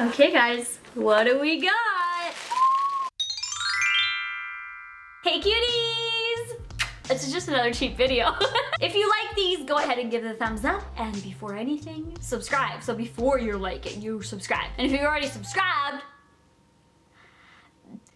Okay guys, what do we got? Hey cuties! It's just another cheap video. If you like these, go ahead and give it a thumbs up. And before anything, subscribe. So before you're liking, you subscribe. And if you're already subscribed,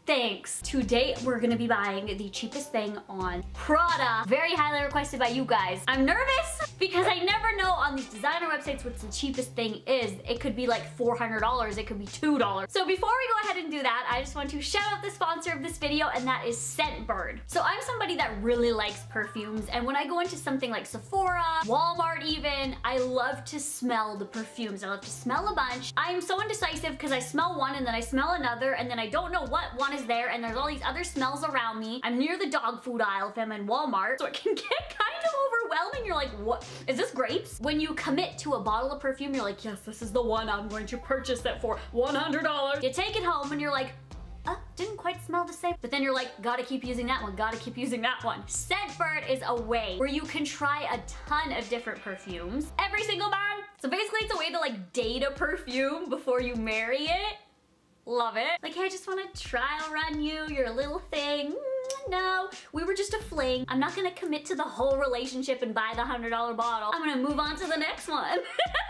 thanks. Today, we're gonna be buying the cheapest thing on Prada. Very highly requested by you guys. I'm nervous because I never know on these designer websites what the cheapest thing is. It could be like $400, it could be $2. So before we go ahead and do that, I just want to shout out the sponsor of this video, and that is Scentbird. So I'm somebody that really likes perfumes, and when I go into something like Sephora, Walmart even, I love to smell the perfumes. I love to smell a bunch. I'm so indecisive because I smell one and then I smell another and then I don't know what one is there, and there's all these other smells around me. I'm near the dog food aisle if I'm in Walmart, so it can get kind of overwhelming. You're like, what? Is this grapes? When you commit to a bottle of perfume, you're like, yes, this is the one I'm going to purchase it for $100. You take it home and you're like, didn't quite smell the same. But then you're like, gotta keep using that one, gotta keep using that one. Scentbird is a way where you can try a ton of different perfumes every single month. So basically it's a way to like date a perfume before you marry it. Love it. Like, hey, I just want to trial run you, your little thing. No, we were just a fling. I'm not gonna commit to the whole relationship and buy the $100 bottle. I'm gonna move on to the next one.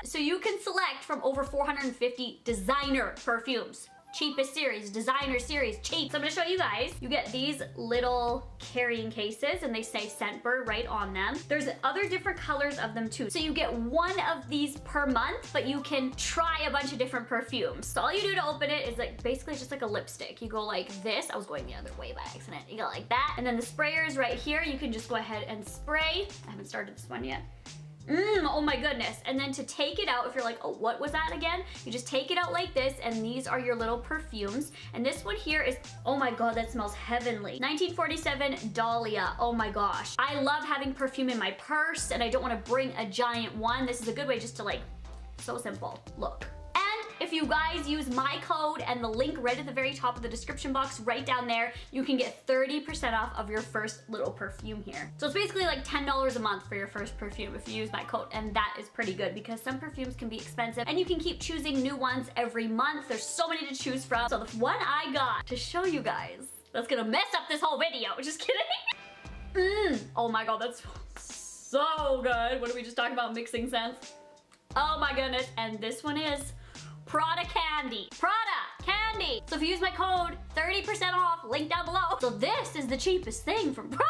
So you can select from over 450 designer perfumes. Cheapest series, designer series, cheap. So I'm gonna show you guys. You get these little carrying cases and they say Scentbird right on them. There's other different colors of them too. So you get one of these per month, but you can try a bunch of different perfumes. So all you do to open it is like basically just like a lipstick. You go like this. I was going the other way by accident. You go like that. And then the sprayer is right here. You can just go ahead and spray. I haven't started this one yet. Oh my goodness. And then to take it out, if you're like, oh, what was that again? You just take it out like this, and these are your little perfumes. And this one here is, oh my god, that smells heavenly. 1947 Dahlia. Oh my gosh. I love having perfume in my purse, and I don't want to bring a giant one. This is a good way just to like, so simple. Look. If you guys use my code and the link right at the very top of the description box right down there, you can get 30% off of your first little perfume here. So it's basically like $10 a month for your first perfume if you use my code, and that is pretty good because some perfumes can be expensive and you can keep choosing new ones every month. There's so many to choose from. So the one I got to show you guys that's gonna mess up this whole video, just kidding. Oh my god, that's so good. What are we just talking about, mixing scents? Oh my goodness, and this one is Prada Candy. Prada Candy. So if you use my code, 30% off, link down below. So this is the cheapest thing from Prada.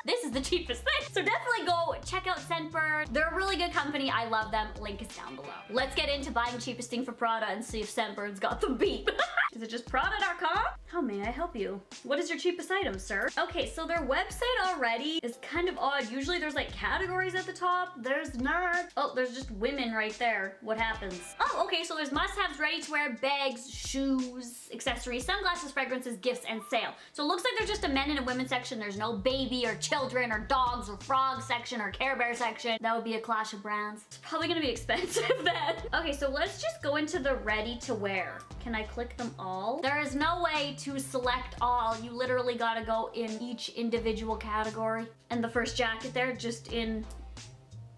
This is the cheapest thing. So definitely go check out Scentbird. They're a really good company. I love them. Link is down below. Let's get into buying cheapest thing for Prada and see if Scentbird's got the beat. Is it just Prada.com? How may I help you? What is your cheapest item, sir? Okay, so their website already is kind of odd. Usually there's like categories at the top. There's not. Oh, there's just women right there. What happens? Oh, okay, so there's must-haves, ready-to-wear, bags, shoes, accessories, sunglasses, fragrances, gifts, and sale. So it looks like there's just a men and a women section. There's no baby or children or dogs or frogs section or Care Bear section. That would be a clash of brands. It's probably gonna be expensive then. Okay, so let's just go into the ready-to-wear. Can I click them all? There is no way to select all. You literally gotta go in each individual category. And the first jacket there, just in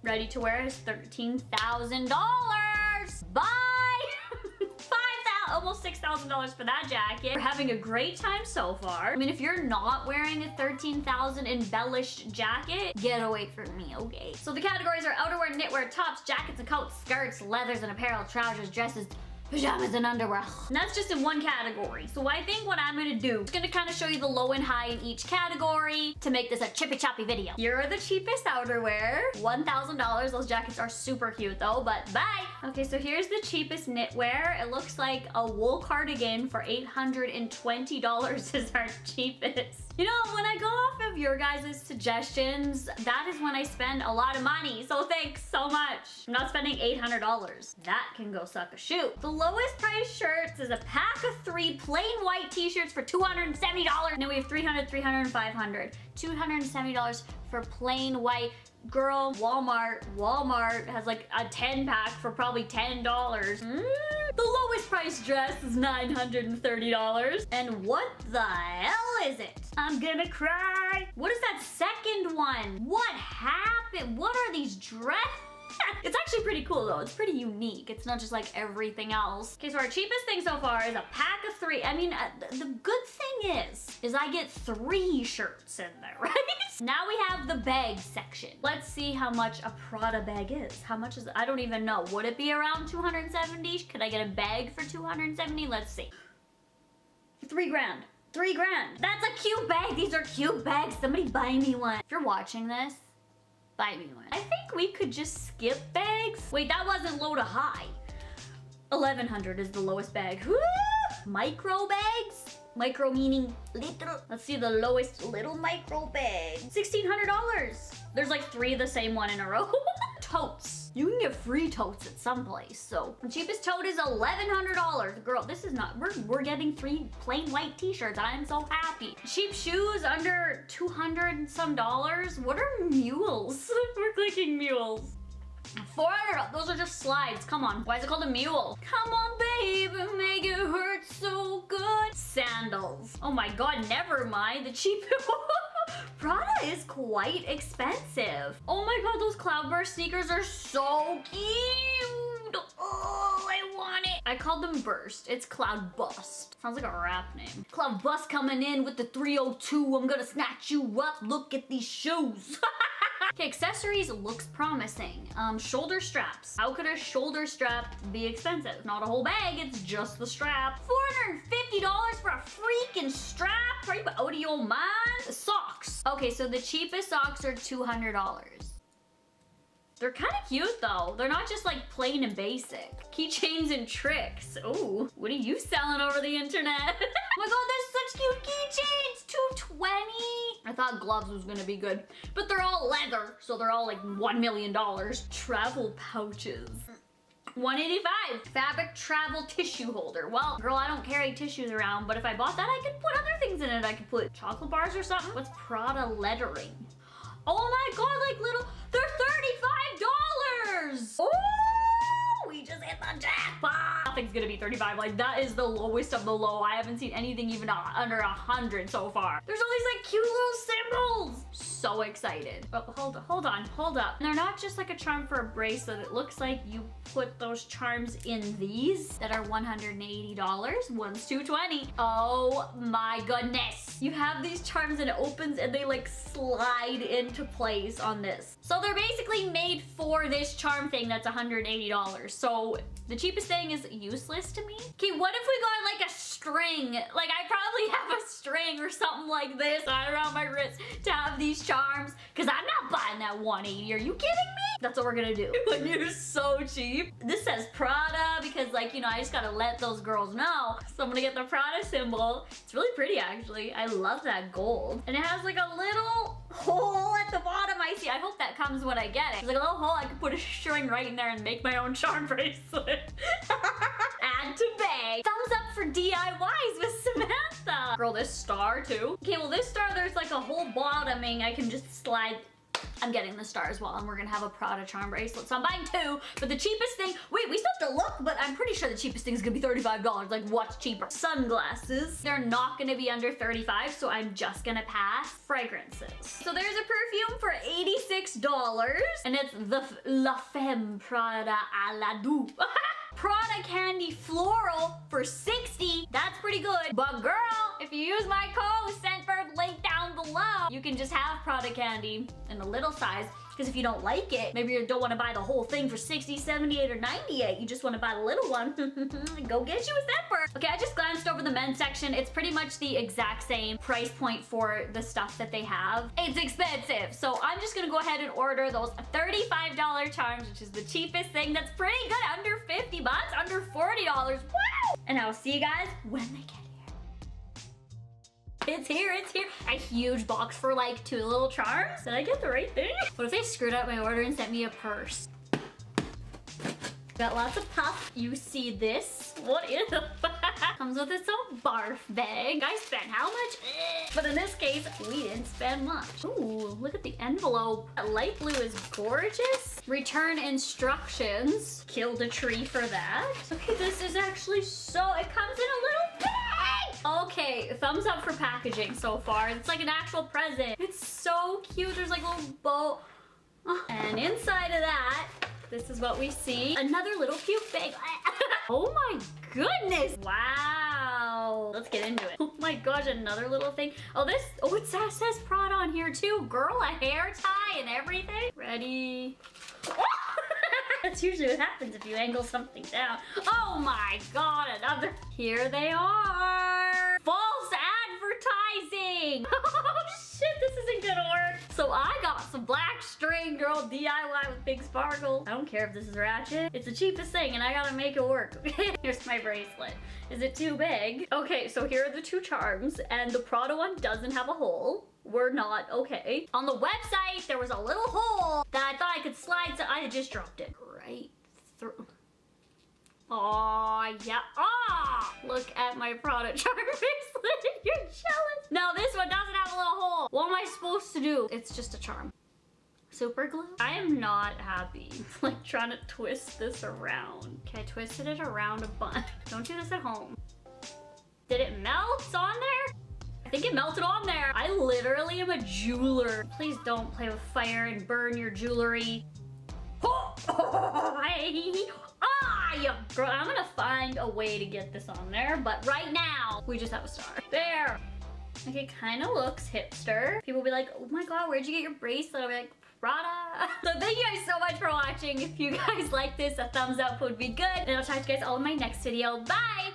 ready to wear, is $13,000. Bye! Almost $6,000 for that jacket. We're having a great time so far. I mean, if you're not wearing a $13,000 embellished jacket, get away from me, okay? So the categories are outerwear, knitwear, tops, jackets and coats, skirts, leathers and apparel, trousers, dresses, pajamas and underwear. And that's just in one category. So I think what I'm gonna do is gonna kind of show you the low and high in each category to make this a chippy choppy video. Here are the cheapest outerwear. $1,000. Those jackets are super cute though, but bye. Okay, so here's the cheapest knitwear. It looks like a wool cardigan for $820 is our cheapest. You know, when I go off of your guys' suggestions, that is when I spend a lot of money. So thanks so much. I'm not spending $800. That can go suck a shoe. The lowest price shirts is a pack of 3 plain white t-shirts for $270. And then we have $300, $300, and $500. $270 for plain white. Girl, Walmart has like a 10 pack for probably $10. The lowest price dress is $930. And what the hell is it? I'm gonna cry. What is that second one? What happened? What are these dresses? It's actually pretty cool though. It's pretty unique. It's not just like everything else. Okay, so our cheapest thing so far is a pack of 3. I mean, the good thing is I get 3 shirts in there, right? Now we have the bag section. Let's see how much a Prada bag is. How much is it? I don't even know. Would it be around 270? Could I get a bag for 270? Let's see. 3 grand. 3 grand. That's a cute bag. These are cute bags. Somebody buy me one. If you're watching this, buy me one. I think we could just skip bags. Wait, that wasn't low to high. 1100 is the lowest bag. Woo! Micro bags? Micro meaning little. Let's see the lowest little micro bag. $1,600. There's like 3 of the same one in a row. Totes. You can get free totes at some place. So the cheapest tote is $1,100. Girl, this is not, we're getting 3 plain white t-shirts. I am so happy. Cheap shoes under 200 and some dollars. What are mules? We're clicking mules. 400, those are just slides. Come on. Why is it called a mule? Come on, babe, make it hurt so good. Sandals. Oh my God, never mind. The cheap Prada is quite expensive. Oh my God, those Cloudburst sneakers are so cute. Oh, I want it. I called them Burst. It's Cloudbust. Sounds like a rap name. Cloudbust coming in with the 302. I'm gonna snatch you up. Look at these shoes. Okay, accessories looks promising. Shoulder straps. How could a shoulder strap be expensive? Not a whole bag, it's just the strap. $450 for a freaking strap? Are you out of your mind? Socks. Okay, so the cheapest socks are $200. They're kind of cute though. They're not just like plain and basic. Keychains and tricks. Ooh, what are you selling over the internet? Oh my God, there's such cute keychains. $220. I thought gloves was gonna be good, but they're all leather, so they're all like $1 million. Travel pouches. $185. Fabric travel tissue holder. Well, girl, I don't carry tissues around, but if I bought that, I could put other things in it. I could put chocolate bars or something. What's Prada lettering? Oh my God, like little, they're $35. Oh, we just hit the jackpot. Nothing's gonna be 35. Like that is the lowest of the low. I haven't seen anything even under 100 so far. There's all these like cute little symbols. So excited. Oh, hold up. And they're not just like a charm for a bracelet. It looks like you put those charms in these that are $180. One's $220. Oh my goodness. You have these charms and it opens and they like slide into place on this. So they're basically made for this charm thing that's $180. So the cheapest thing is useless to me. Okay, what if we got like a string? Like I probably have a string or something like this around my wrist to have these charms, because I'm not buying that $180. Are you kidding me? That's what we're gonna do. When you're so cheap. This says Prada because like, you know, I just gotta let those girls know. So I'm gonna get the Prada symbol. It's really pretty actually. I love that gold. And it has like a little hole at the bottom. I hope that comes when I get it. There's like a little hole I could put a string right in there and make my own charm bracelet. Add to bag. Thumbs up for DIYs with Samantha. Girl, this star too. Okay, well this star, there's like a whole bottoming. I can just slide. I'm getting the star as well, and we're gonna have a Prada charm bracelet, so I'm buying 2. But the cheapest thing, wait, we still have to look, but I'm pretty sure the cheapest thing is gonna be $35. Like, what's cheaper? Sunglasses. They're not gonna be under 35, so I'm just gonna pass. Fragrances. So there's a perfume for $86, and it's the La Femme Prada à la Douce. Prada Candy Floral for $60. That's pretty good. But girl, if you use my code Scentbird, link down below, you can just have Prada Candy in a little size. Because if you don't like it, maybe you don't want to buy the whole thing for $60, $78, or $98. You just want to buy the little one. Go get you a Scentbird. Okay, I just glanced over the men's section. It's pretty much the exact same price point for the stuff that they have. It's expensive. So I'm just going to go ahead and order those $35 charms, which is the cheapest thing. That's pretty good. Under 50 bucks, under $40. Wow! And I'll see you guys when they get here. It's here, it's here. A huge box for like 2 little charms. Did I get the right thing? What if they screwed up my order and sent me a purse? Got lots of puff. You see this? What is it? Comes with its own barf bag. I spent how much? But in this case, we didn't spend much. Ooh, look at the envelope. That light blue is gorgeous. Return instructions. Killed a tree for that. Okay, this is actually so, it comes in a little bag. Okay, thumbs up for packaging so far. It's like an actual present. It's so cute. There's like a little bow. And inside of that, This is what we see. Another little cute bag. Oh my goodness. Wow. Let's get into it. Oh my gosh, another little thing. Oh, it says Prada on here too. Girl, a hair tie and everything. Ready? That's usually what happens if you angle something down. Oh my god, another. Here they are. False advertising. Oh shit, this isn't gonna work. So I got some black string girl DIY with big sparkle. I don't care if this is ratchet. It's the cheapest thing and I gotta make it work. Here's my bracelet. Is it too big? Okay, so here are the two charms and the Prada one doesn't have a hole. We're not okay. On the website, there was a little hole that I thought I could slide, so I just dropped it right through. Oh yeah. Ah! Look at my Prada charm bracelet. You're jealous. No, this one doesn't have a little hole. What am I supposed to do? It's just a charm. Super glue? I am not happy. Like trying to twist this around. Okay, I twisted it around a bunch. Don't do this at home. Did it melt on there? I think it melted on there. I literally am a jeweler. Please don't play with fire and burn your jewelry. Girl, I'm gonna find a way to get this on there, but right now, we just have a star. There. Like, it kind of looks hipster. People will be like, oh my god, where'd you get your bracelet? I'll be like, Prada. So thank you guys so much for watching. If you guys like this, a thumbs up would be good. And I'll talk to you guys all in my next video. Bye!